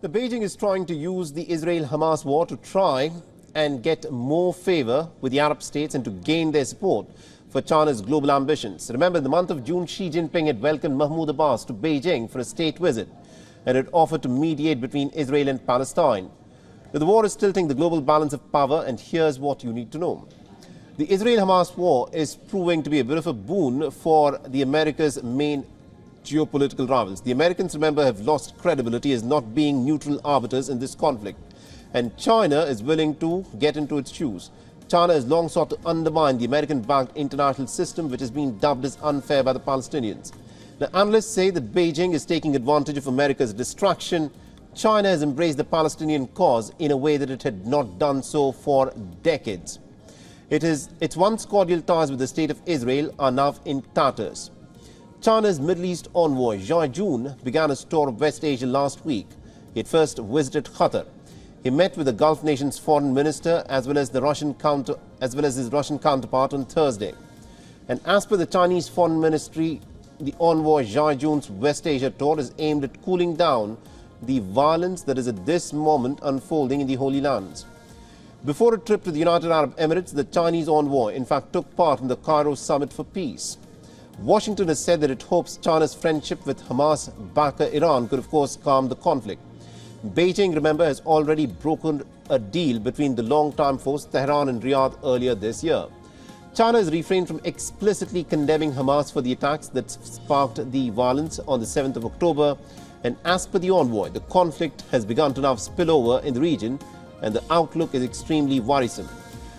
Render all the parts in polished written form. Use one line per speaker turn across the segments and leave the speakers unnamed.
The Beijing is trying to use the Israel-Hamas war to try and get more favor with the Arab states and to gain their support for China's global ambitions. Remember, in the month of June, Xi Jinping had welcomed Mahmoud Abbas to Beijing for a state visit and had offered to mediate between Israel and Palestine. Now, the war is tilting the global balance of power, and here's what you need to know. The Israel-Hamas war is proving to be a bit of a boon for the America's main geopolitical rivals. The Americans, remember, have lost credibility as not being neutral arbiters in this conflict. And China is willing to get into its shoes. China has long sought to undermine the American-backed international system, which has been dubbed as unfair by the Palestinians. Now, analysts say that Beijing is taking advantage of America's distraction. China has embraced the Palestinian cause in a way that it had not done so for decades. Its once cordial ties with the state of Israel are now in tatters. China's Middle East envoy, Zhao Jun, began his tour of West Asia last week. He had first visited Qatar. He met with the Gulf nation's foreign minister as well as his Russian counterpart on Thursday. And as per the Chinese Foreign Ministry, the envoy Zhao Jun's West Asia tour is aimed at cooling down the violence that is at this moment unfolding in the Holy Lands. Before a trip to the United Arab Emirates, the Chinese envoy in fact took part in the Cairo Summit for Peace. Washington has said that it hopes China's friendship with Hamas backer Iran could, of course, calm the conflict. Beijing, remember, has already broken a deal between the long-time foes Tehran and Riyadh earlier this year. China has refrained from explicitly condemning Hamas for the attacks that sparked the violence on the 7th of October. And as per the envoy, the conflict has begun to now spill over in the region, and the outlook is extremely worrisome.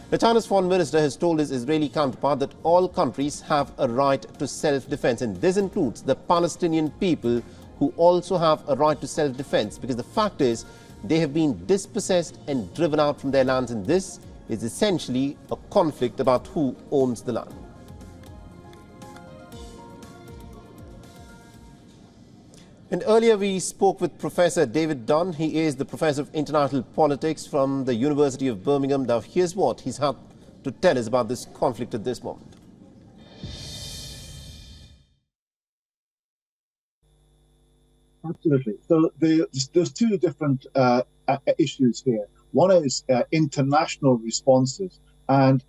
The China's foreign minister has told his Israeli counterpart that all countries have a right to self-defense, and this includes the Palestinian people, who also have a right to self-defense, because the fact is they have been dispossessed and driven out from their lands, and this is essentially a conflict about who owns the land. And earlier we spoke with Professor David Dunn. He is the Professor of International Politics from the University of Birmingham. Now, here's what he's had to tell us about this conflict at this moment.
Absolutely. So there's two different issues here. One is international responses. And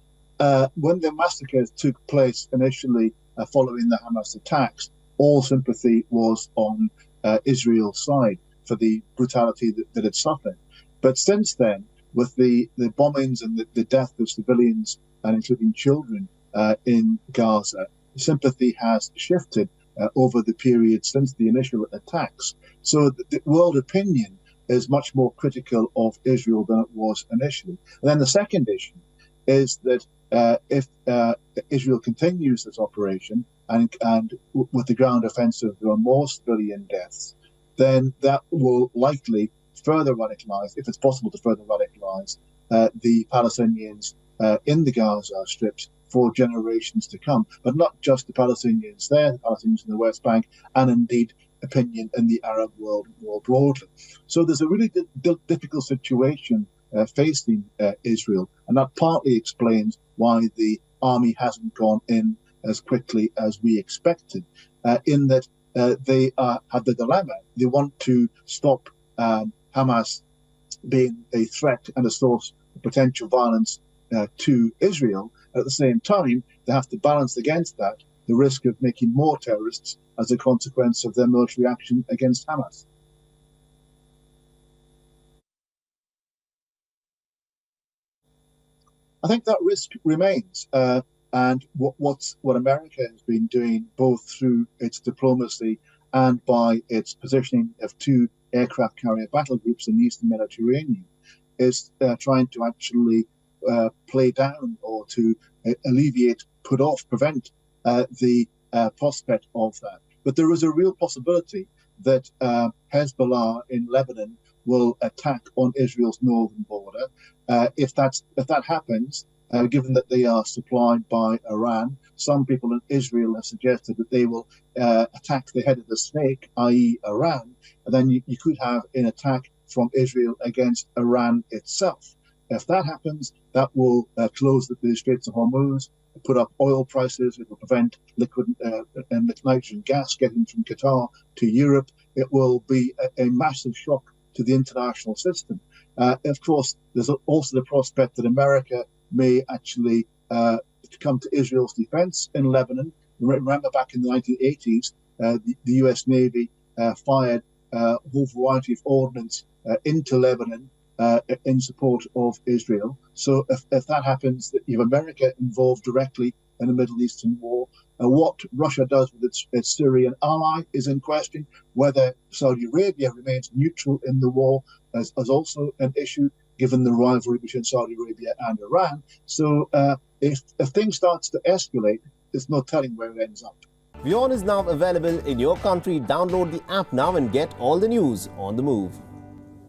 when the massacres took place initially following the Hamas attacks, all sympathy was on Israel's side for the brutality that it suffered. But since then, with the bombings and the death of civilians, and including children in Gaza, sympathy has shifted over the period since the initial attacks. So the world opinion is much more critical of Israel than it was initially. And then the second issue is that if Israel continues this operation, and with the ground offensive, there are more civilian deaths, then that will likely further radicalize, if it's possible to further radicalize, the Palestinians in the Gaza strips for generations to come. But not just the Palestinians there, the Palestinians in the West Bank, and indeed opinion in the Arab world more broadly. So there's a really difficult situation facing Israel, and that partly explains why the army hasn't gone in as quickly as we expected, in that they have the dilemma. They want to stop Hamas being a threat and a source of potential violence to Israel. At the same time, they have to balance against that the risk of making more terrorists as a consequence of their military action against Hamas. I think that risk remains. And what America has been doing, both through its diplomacy and by its positioning of two aircraft carrier battle groups in the Eastern Mediterranean, is trying to actually play down or to alleviate, put off, prevent the prospect of that. But there is a real possibility that Hezbollah in Lebanon will attack on Israel's northern border. If that happens, given that they are supplied by Iran, some people in Israel have suggested that they will attack the head of the snake, i.e. Iran, and then you could have an attack from Israel against Iran itself. If that happens, that will close the Straits of Hormuz, put up oil prices, it will prevent liquid and nitrogen gas getting from Qatar to Europe. It will be a massive shock to the international system. Of course, there's also the prospect that America may actually come to Israel's defense in Lebanon. Remember, back in the 1980s, the US Navy fired a whole variety of ordnance into Lebanon in support of Israel. So if that happens, that you have America involved directly in a Middle Eastern war, what Russia does with its Syrian ally is in question. Whether Saudi Arabia remains neutral in the war is also an issue, given the rivalry between Saudi Arabia and Iran. So if things start to escalate, there's no telling where it ends up.
WION is now available in your country. Download the app now and get all the news on the move.